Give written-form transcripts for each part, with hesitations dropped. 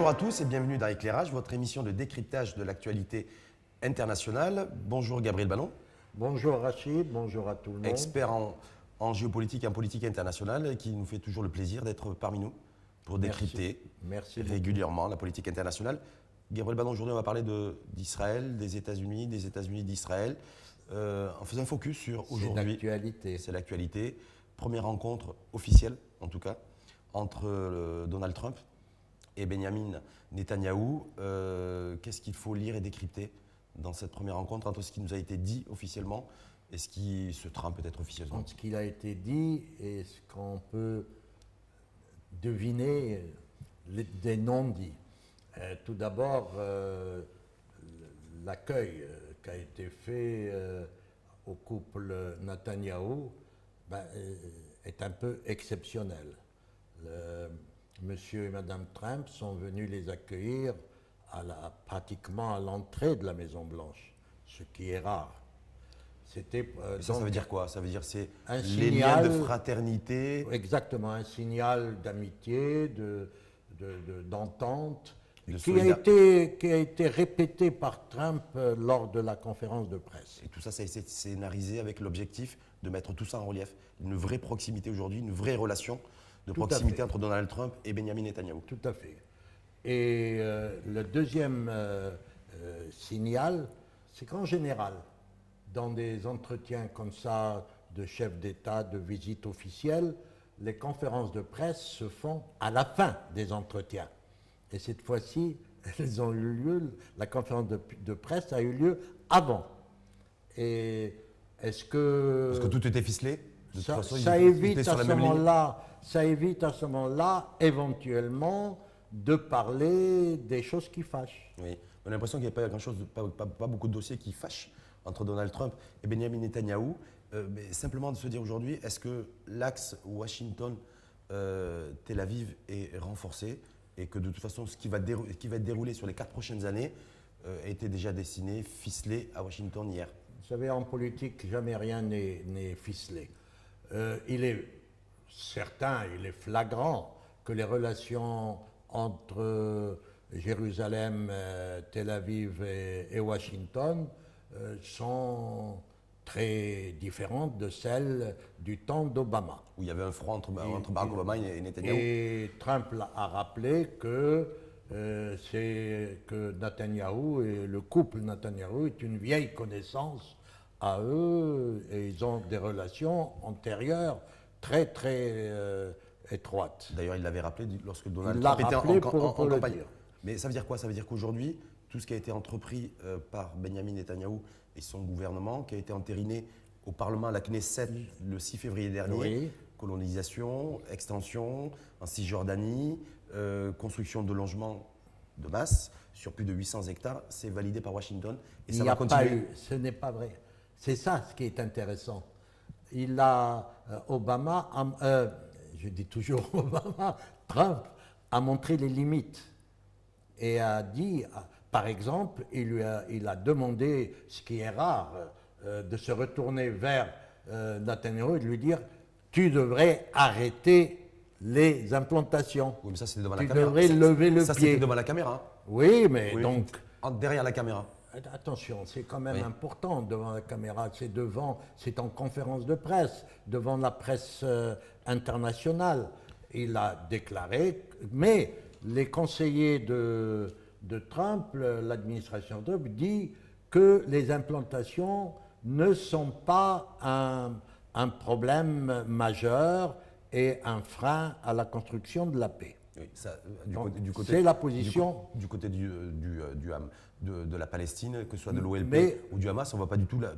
Bonjour à tous et bienvenue dans Éclairage, votre émission de décryptage de l'actualité internationale. Bonjour Gabriel Ballon. Bonjour Rachid, bonjour à tout le monde. Expert en géopolitique et en politique internationale, qui nous fait toujours le plaisir d'être parmi nous pour décrypter Merci régulièrement la politique internationale. Gabriel Ballon, aujourd'hui on va parler d'Israël, des États-Unis d'Israël, en faisant un focus sur aujourd'hui. C'est l'actualité. Première rencontre officielle, en tout cas, entre Donald Trump et Benjamin Netanyahou. Qu'est-ce qu'il faut lire et décrypter dans cette première rencontre entre ce qui nous a été dit officiellement et ce qui se trame peut-être officieusement? Entre ce qu'il a été dit et ce qu'on peut deviner des non-dits. Tout d'abord, l'accueil qui a été fait au couple Netanyahou est un peu exceptionnel. Monsieur et Madame Trump sont venus les accueillir pratiquement à l'entrée de la Maison-Blanche, ce qui est rare. Ça veut dire quoi? Ça veut dire c'est les liens de fraternité. Exactement, un signal d'amitié, d'entente, qui a été répété par Trump lors de la conférence de presse. Et tout ça, ça a été scénarisé avec l'objectif de mettre tout ça en relief. Une vraie proximité aujourd'hui, une vraie relation de proximité entre Donald Trump et Benjamin Netanyahou. Tout à fait. Et le deuxième signal, c'est qu'en général, dans des entretiens comme ça de chefs d'État, de visites officielles, les conférences de presse se font à la fin des entretiens. Et cette fois-ci, elles ont eu lieu, la conférence de presse a eu lieu avant. Et est-ce que... Parce que tout était ficelé. Ça évite à ce moment-là, éventuellement, de parler des choses qui fâchent. Oui, on a l'impression qu'il n'y a pas grand-chose, pas beaucoup de dossiers qui fâchent entre Donald Trump et Benjamin Netanyahou. Mais simplement de se dire aujourd'hui, est-ce que l'axe Washington-Tel Aviv est renforcé et que de toute façon, ce qui va être déroulé sur les 4 prochaines années a été déjà dessiné, ficelé à Washington hier? Vous savez, en politique, jamais rien n'est ficelé. Il est certain, il est flagrant que les relations entre Jérusalem, Tel Aviv et Washington sont très différentes de celles du temps d'Obama. Où il y avait un front entre Barack Obama et Netanyahou. Et Trump a rappelé que Netanyahou et le couple Netanyahou est une vieille connaissance à eux et ils ont des relations antérieures très étroites. D'ailleurs, il l'avait rappelé lorsque Donald Trump était en campagne. Mais ça veut dire quoi? Ça veut dire qu'aujourd'hui, tout ce qui a été entrepris par Benjamin Netanyahou et son gouvernement, qui a été entériné au Parlement, à la Knesset, le 6 février dernier, oui. Colonisation, extension en Cisjordanie, construction de logements de masse sur plus de 800 hectares, c'est validé par Washington et ça va continuer. Ce n'est pas vrai. C'est ça ce qui est intéressant. Je dis toujours Obama, Trump a montré les limites et a dit, par exemple, il a demandé, ce qui est rare, de se retourner vers Netanyahou et de lui dire « Tu devrais arrêter les implantations. Oui, mais ça, c'était devant tu la caméra. devrais lever le pied. » Ça, c'était devant la caméra. Oui, mais oui, donc... Derrière la caméra. Attention, c'est quand même important devant la caméra, c'est en conférence de presse, devant la presse internationale. Il a déclaré, mais les conseillers de Trump, l'administration Trump, dit que les implantations ne sont pas un problème majeur et un frein à la construction de la paix. Oui, c'est la position. Du côté de la Palestine, que ce soit de l'OLP ou du Hamas, on ne voit pas du tout la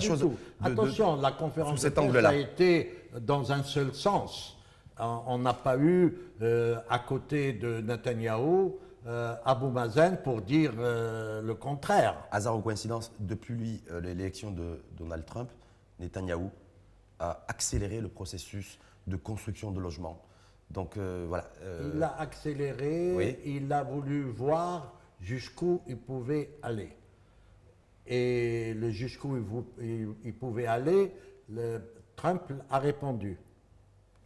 chose. Attention, la conférence de presse a été dans un seul sens. On n'a pas eu, à côté de Netanyahou, Abou Mazen pour dire le contraire. Hasard ou coïncidence, depuis l'élection de Donald Trump, Netanyahou a accéléré le processus de construction de logements. Donc voilà. Il a accéléré, oui. Il a voulu voir jusqu'où il pouvait aller. Et jusqu'où il pouvait aller, Trump a répondu.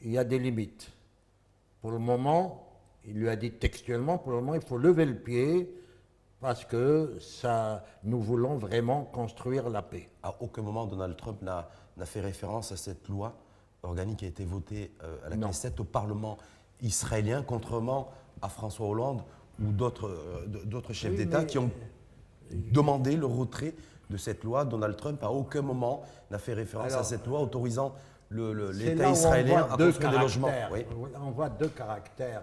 Il y a des limites. Pour le moment, Il lui a dit textuellement, pour le moment, il faut lever le pied parce que nous voulons vraiment construire la paix. À aucun moment, Donald Trump n'a fait référence à cette loi organique qui a été votée à la Knesset au Parlement israélien, contrairement à François Hollande ou d'autres chefs d'État qui ont demandé le retrait de cette loi. Donald Trump, à aucun moment, n'a fait référence à cette loi autorisant l'État israélien à construire des logements. Oui. On voit deux caractères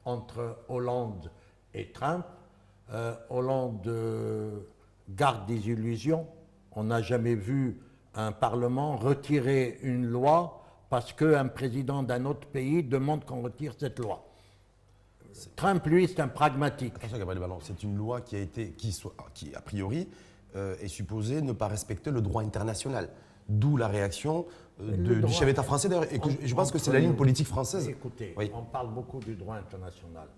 entre Hollande et Trump. Hollande garde des illusions. On n'a jamais vu un Parlement retirer une loi parce qu'un président d'un autre pays demande qu'on retire cette loi. Trump, lui, c'est un pragmatique. Attention, Gabriel Ballon, c'est une loi qui a priori, est supposée ne pas respecter le droit international. D'où la réaction du chef d'État français, d'ailleurs. Et je pense que c'est la ligne politique française. Écoutez, on parle beaucoup du droit international.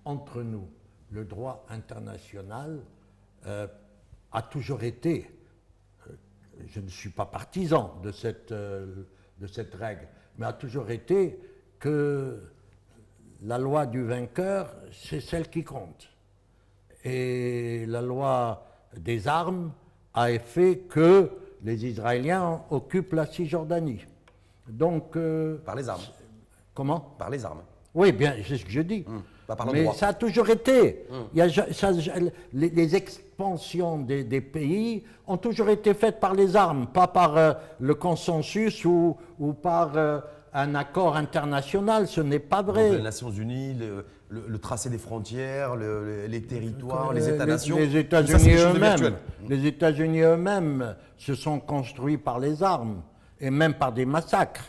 Entre nous, le droit international a toujours été, je ne suis pas partisan de cette règle, mais a toujours été que la loi du vainqueur, c'est celle qui compte. Et la loi des armes a fait que les Israéliens occupent la Cisjordanie. Donc, par les armes. Comment? Par les armes. Oui, bien, c'est ce que je dis. Mais droit. ça a toujours été. Les expansions des pays ont toujours été faites par les armes, pas par le consensus ou par un accord international. Ce n'est pas vrai. Donc, les Nations Unies, le tracé des frontières, les territoires, les États-nations. Les États-Unis eux-mêmes se sont construits par les armes et même par des massacres.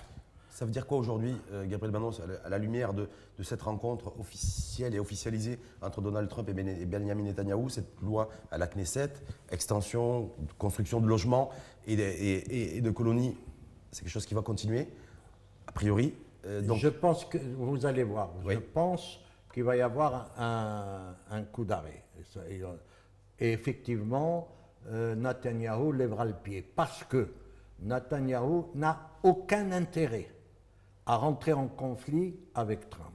Ça veut dire quoi aujourd'hui, Gabriel Banos, à la lumière de cette rencontre officielle et officialisée entre Donald Trump et Benjamin Netanyahou, cette loi à la Knesset, extension, construction de logements et de colonies, c'est quelque chose qui va continuer, a priori. Donc... Je pense que, vous allez voir, oui. Je pense qu'il va y avoir un coup d'arrêt. Et effectivement, Netanyahou lèvera le pied parce que Netanyahou n'a aucun intérêt à rentrer en conflit avec Trump.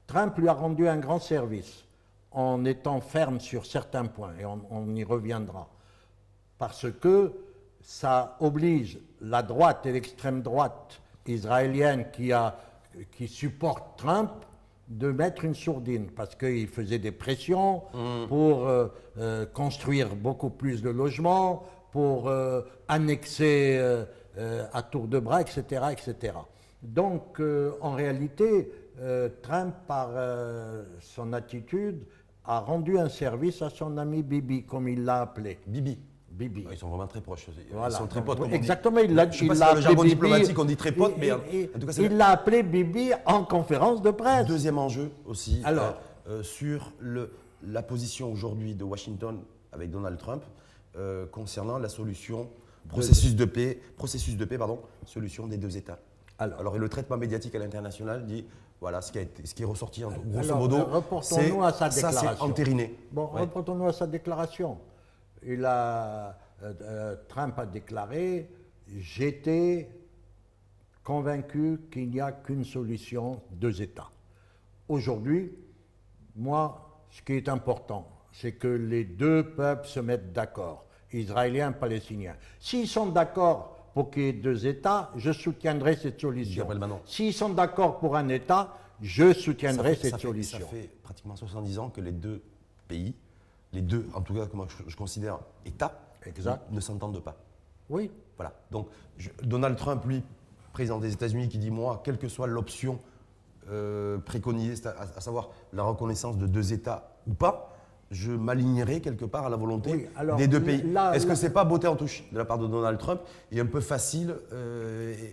Trump lui a rendu un grand service en étant ferme sur certains points, et on y reviendra, parce que ça oblige la droite et l'extrême droite israélienne qui supporte Trump de mettre une sourdine, parce qu'il faisait des pressions pour construire beaucoup plus de logements, pour annexer à tour de bras, etc., etc. Donc, en réalité, Trump, par son attitude, a rendu un service à son ami Bibi, comme il l'a appelé. Bibi. Bibi. Ils sont vraiment très proches. Voilà. Ils sont très potes. Exactement, il l'a appelé Bibi. Le jargon diplomatique, on dit très potes, mais en tout cas, il l'a appelé Bibi en conférence de presse. Deuxième enjeu aussi, sur la position aujourd'hui de Washington avec Donald Trump concernant la solution processus de paix, solution des deux États. Alors, et le traitement médiatique à l'international dit, voilà, ce qui est ressorti, grosso modo, reportons-nous à sa déclaration. Ça, c'est entériné. Bon, reportons-nous à sa déclaration. Trump a déclaré « J'étais convaincu qu'il n'y a qu'une solution, deux États ». Aujourd'hui, moi, ce qui est important, c'est que les deux peuples se mettent d'accord, Israéliens et Palestiniens. S'ils sont d'accord pour qu'il y ait deux États, je soutiendrai cette solution. S'ils sont d'accord pour un État, je soutiendrai cette solution. Ça fait pratiquement 70 ans que les deux pays, en tout cas, comme je considère, États, ne s'entendent pas. Oui. Voilà. Donc, Donald Trump, lui, président des États-Unis, qui dit, moi, quelle que soit l'option préconisée, à savoir la reconnaissance de deux États ou pas, je m'alignerai quelque part à la volonté des deux pays. Est-ce que ce n'est pas beauté en touche de la part de Donald Trump et un peu facile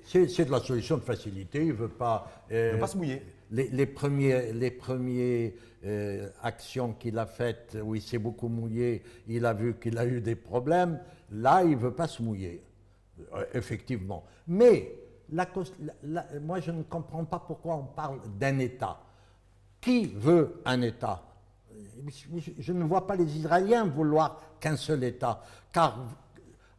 C'est de la solution de facilité. Il ne veut pas se mouiller. Les premières actions qu'il a faites, où il s'est beaucoup mouillé, il a vu qu'il a eu des problèmes. Là, il ne veut pas se mouiller, effectivement. Mais moi, je ne comprends pas pourquoi on parle d'un État. Qui veut un État ? Je ne vois pas les Israéliens vouloir qu'un seul État, car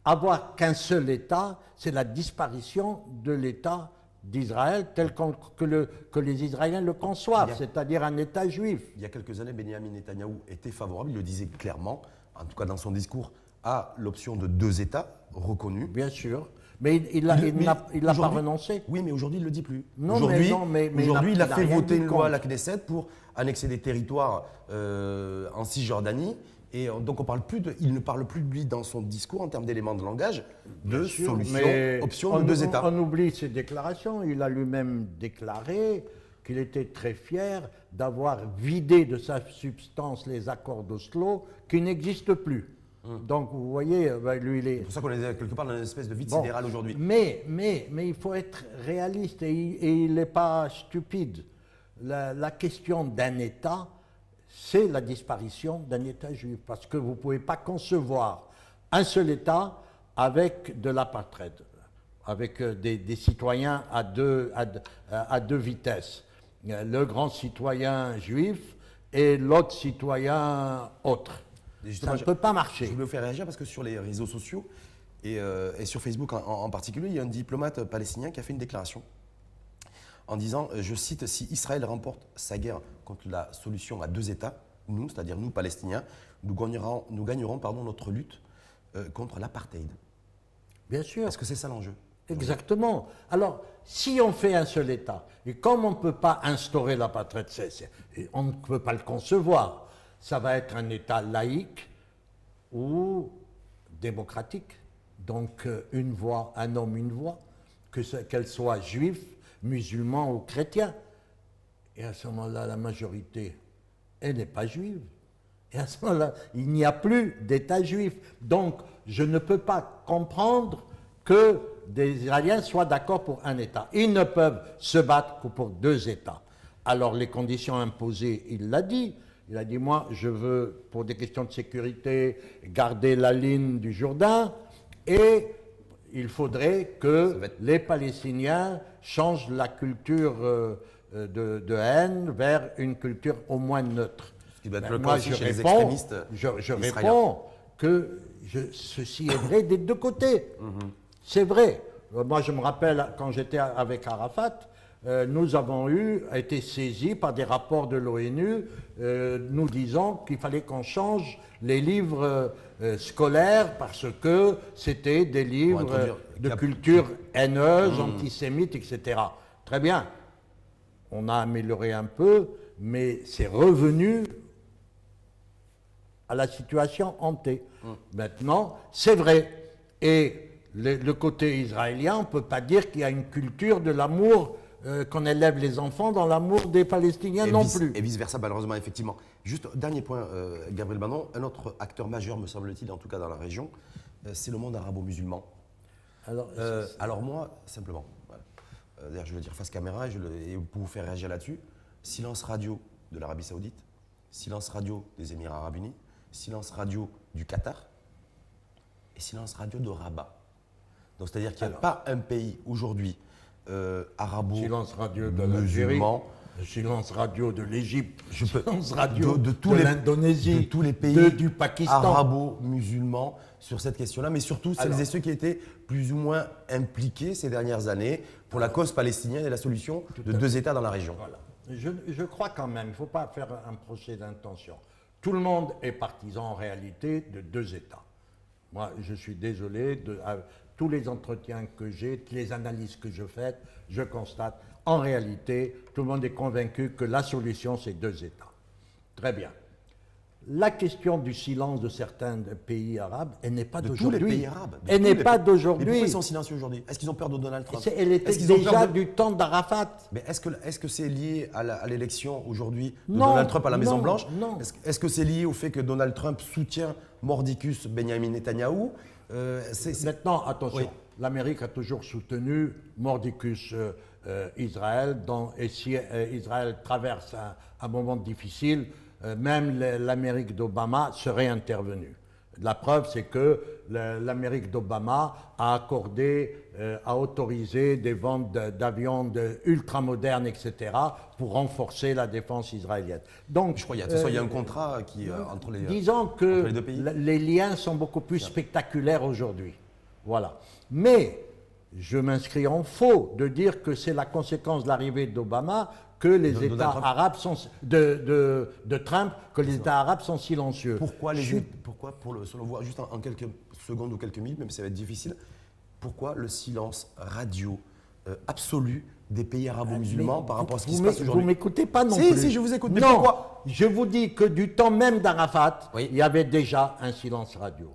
avoir qu'un seul État, c'est la disparition de l'État d'Israël tel que les Israéliens le conçoivent, c'est-à-dire un État juif. Il y a quelques années, Benyamin Netanyahou était favorable, il le disait clairement, en tout cas dans son discours, à l'option de 2 États reconnus. Bien sûr. Mais il n'a pas renoncé. Oui, mais aujourd'hui, il ne le dit plus. Non, aujourd'hui, mais il a fait voter une loi à la Knesset pour annexer des territoires en Cisjordanie. Et donc, il ne parle plus de lui dans son discours, en termes d'éléments de langage, de option de 2 États. On oublie ses déclarations. Il a lui-même déclaré qu'il était très fier d'avoir vidé de sa substance les accords d'Oslo qui n'existent plus. Donc, vous voyez, lui, il est... C'est pour ça qu'on est quelque part dans une espèce de vide sidéral aujourd'hui. Mais il faut être réaliste et il n'est pas stupide. La question d'un État, c'est la disparition d'un État juif. Parce que vous ne pouvez pas concevoir un seul État avec de l'apartheid, avec des citoyens à deux vitesses. Le grand citoyen juif et l'autre citoyen autre. Ça ne peut pas marcher. Je voulais vous faire réagir parce que sur les réseaux sociaux et sur Facebook en particulier, il y a un diplomate palestinien qui a fait une déclaration en disant, je cite, « Si Israël remporte sa guerre contre la solution à 2 États, nous, c'est-à-dire nous, Palestiniens, nous gagnerons notre lutte contre l'apartheid. » Bien sûr. Est-ce que c'est ça l'enjeu? Exactement. Alors, si on fait un seul État, et comme on ne peut pas instaurer l'apartheid, on ne peut pas le concevoir, ça va être un État laïque ou démocratique. Donc, une voix, un homme, une voix, qu'elle soit juive, musulman ou chrétien. Et à ce moment-là, la majorité, elle n'est pas juive. Et à ce moment-là, il n'y a plus d'État juif. Donc, je ne peux pas comprendre que des Israéliens soient d'accord pour un État. Ils ne peuvent se battre que pour 2 États. Alors, les conditions imposées, il l'a dit. Il a dit, moi, je veux, pour des questions de sécurité, garder la ligne du Jourdain et il faudrait que les Palestiniens changent la culture de haine vers une culture au moins neutre. Moi, je réponds que ceci est vrai des 2 côtés. C'est vrai. Moi, je me rappelle, quand j'étais avec Arafat, nous avons été saisis par des rapports de l'ONU nous disant qu'il fallait qu'on change les livres scolaires parce que c'était des livres de culture haineuse, antisémite, etc. Très bien. On a amélioré un peu, mais c'est revenu à la situation hantée. Maintenant, c'est vrai. Et le côté israélien, on ne peut pas dire qu'il y a une culture de l'amour qu'on élève les enfants dans l'amour des Palestiniens non plus. Et vice-versa, malheureusement, effectivement. Juste, dernier point, Gabriel Banon, un autre acteur majeur, me semble-t-il, en tout cas dans la région, c'est le monde arabo-musulman. Alors moi, simplement, voilà. D'ailleurs, je veux dire face caméra, et pour vous faire réagir là-dessus, silence radio de l'Arabie Saoudite, silence radio des Émirats Arabes Unis, silence radio du Qatar et silence radio de Rabat. Donc c'est-à-dire qu'il n'y a pas un pays aujourd'hui arabo-musulman. Silence radio de l'Égypte, silence radio de l'Indonésie, de tous les pays du Pakistan. Arabo-musulmans sur cette question-là, mais surtout celles et ceux qui étaient plus ou moins impliqués ces dernières années pour la cause palestinienne et la solution de 2 États dans la région. Voilà. Je crois quand même, il ne faut pas faire un procès d'intention. Tout le monde est partisan en réalité de 2 États. Moi, je suis désolé, tous les entretiens que j'ai, toutes les analyses que je fais, je constate, en réalité, tout le monde est convaincu que la solution, c'est 2 États. Très bien. La question du silence de certains pays arabes, elle n'est pas d'aujourd'hui. Tous les pays arabes. Elle n'est pas d'aujourd'hui. Mais pourquoi ils sont silencieux aujourd'hui? Est-ce qu'ils ont peur de Donald Trump? Elle était déjà du temps d'Arafat. Mais est-ce que c'est lié à l'élection aujourd'hui de Donald Trump à la Maison-Blanche? Non. Est-ce que c'est lié au fait que Donald Trump soutient mordicus Benyamin Netanyahou? Maintenant, attention, oui. L'Amérique a toujours soutenu mordicus Israël, et si Israël traverse un moment difficile, même l'Amérique d'Obama serait intervenue. La preuve, c'est que l'Amérique d'Obama a autorisé des ventes d'avions ultramodernes, etc., pour renforcer la défense israélienne. Donc, je crois qu'il y a un contrat entre les deux pays. Disons que les liens sont beaucoup plus spectaculaires aujourd'hui. Voilà. Mais je m'inscris en faux de dire que c'est la conséquence de l'arrivée d'Obama que les États arabes sont de Trump, que les États arabes sont silencieux. Pourquoi, selon vous, juste en quelques secondes ou quelques minutes, même si ça va être difficile, pourquoi le silence radio absolu des pays arabo-musulmans par rapport à ce qui se passe aujourd'hui? Vous ne m'écoutez pas non plus. Si, je vous écoute. Mais non, pourquoi? Je vous dis que du temps même d'Arafat, il y avait déjà un silence radio.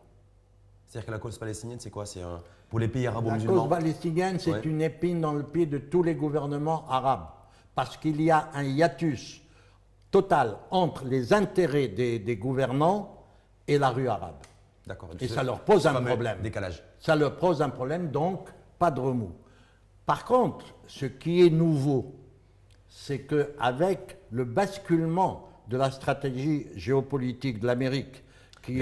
C'est-à-dire que la cause palestinienne, c'est quoi? C'est pour les pays arabo-musulmans? La cause palestinienne, c'est une épine dans le pied de tous les gouvernements arabes. Parce qu'il y a un hiatus total entre les intérêts des gouvernants et la rue arabe. D'accord. Et ça leur pose un problème. Décalage. Ça leur pose un problème, donc pas de remous. Par contre, ce qui est nouveau, c'est qu'avec le basculement de la stratégie géopolitique de l'Amérique, qui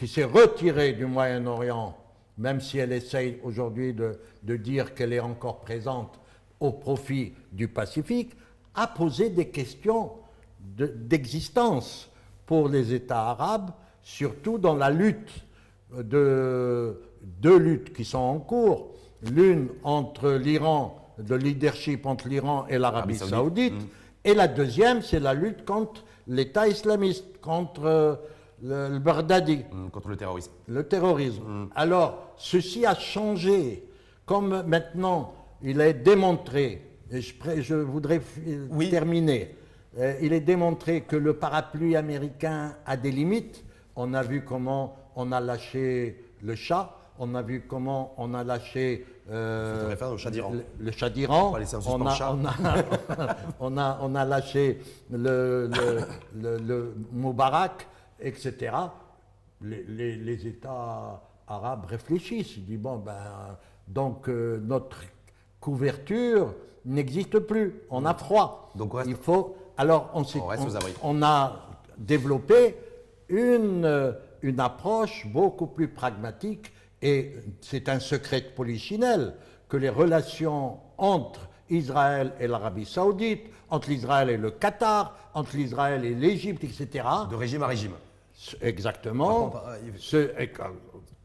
s'est retirée du Moyen-Orient, même si elle essaye aujourd'hui de dire qu'elle est encore présente au profit du Pacifique, a posé des questions d'existence pour les États arabes, surtout dans la lutte deux luttes qui sont en cours. L'une entre l'Iran, le leadership entre l'Iran et l'Arabie saoudite, et la deuxième, c'est la lutte contre l'État islamiste, contre le Baghdadi. Contre le terrorisme. Le terrorisme. Alors, ceci a changé. Comme maintenant, il est démontré, et je voudrais terminer, il est démontré que le parapluie américain a des limites. On a vu comment on a lâché le Shah, on a vu comment on a lâché le Shah d'Iran, on a lâché le Moubarak, etc. Les États arabes réfléchissent, ils disent bon donc notre couverture n'existe plus, on a froid. Donc il faut alors on a développé une approche beaucoup plus pragmatique, et c'est un secret de polichinelle que les relations entre Israël et l'Arabie saoudite, entre l'Israël et le Qatar, entre l'Israël et l'Égypte, etc. De régime à régime. Exactement.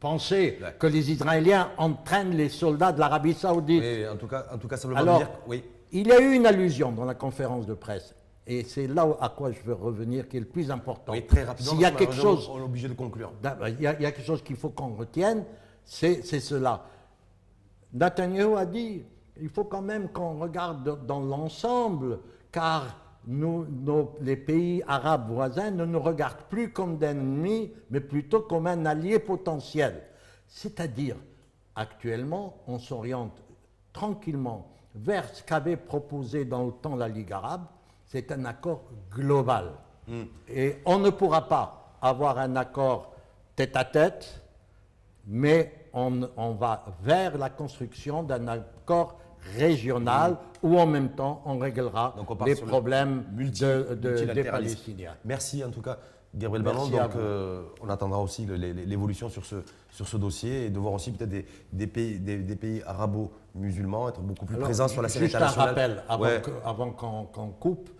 Penser que les Israéliens entraînent les soldats de l'Arabie saoudite. Oui, en tout cas, ça veut dire oui. Il y a eu une allusion dans la conférence de presse. Et c'est là à quoi je veux revenir, qui est le plus important. Oui, très rapidement, s'il y a quelque chose, on est obligé de conclure. Il y a quelque chose qu'il faut qu'on retienne, c'est cela. Netanyahou a dit, il faut quand même qu'on regarde dans l'ensemble, car les pays arabes voisins ne nous regardent plus comme des ennemis, mais plutôt comme un allié potentiel. C'est-à-dire, actuellement, on s'oriente tranquillement vers ce qu'avait proposé dans le temps la Ligue arabe. C'est un accord global. Et on ne pourra pas avoir un accord tête-à-tête, mais on va vers la construction d'un accord régional où en même temps on réglera les problèmes des Palestiniens. Merci en tout cas Gabriel Ballon. Donc on attendra aussi l'évolution sur ce dossier, et de voir aussi peut-être des pays arabo-musulmans être beaucoup plus présents sur la scène internationale. Un rappel avant qu'on coupe.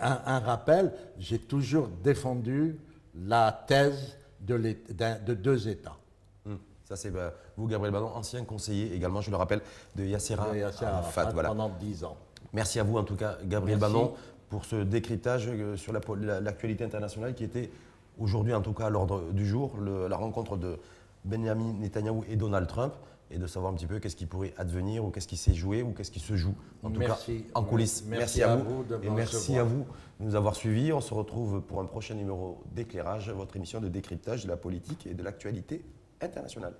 Un rappel, j'ai toujours défendu la thèse de deux États. Ça, c'est vous, Gabriel Ballon, ancien conseiller également, je le rappelle, de Yasser Arafat. Pendant 10 ans. Merci à vous, en tout cas, Gabriel Ballon, pour ce décryptage sur l'actualité internationale qui était aujourd'hui, en tout cas, à l'ordre du jour, la rencontre de Benjamin Netanyahou et Donald Trump, et de savoir un petit peu qu'est-ce qui pourrait advenir, ou qu'est-ce qui s'est joué, ou qu'est-ce qui se joue, en tout cas, en coulisses. Merci à vous, et merci à vous de nous avoir suivis. On se retrouve pour un prochain numéro d'Éclairage, votre émission de décryptage de la politique et de l'actualité internationale.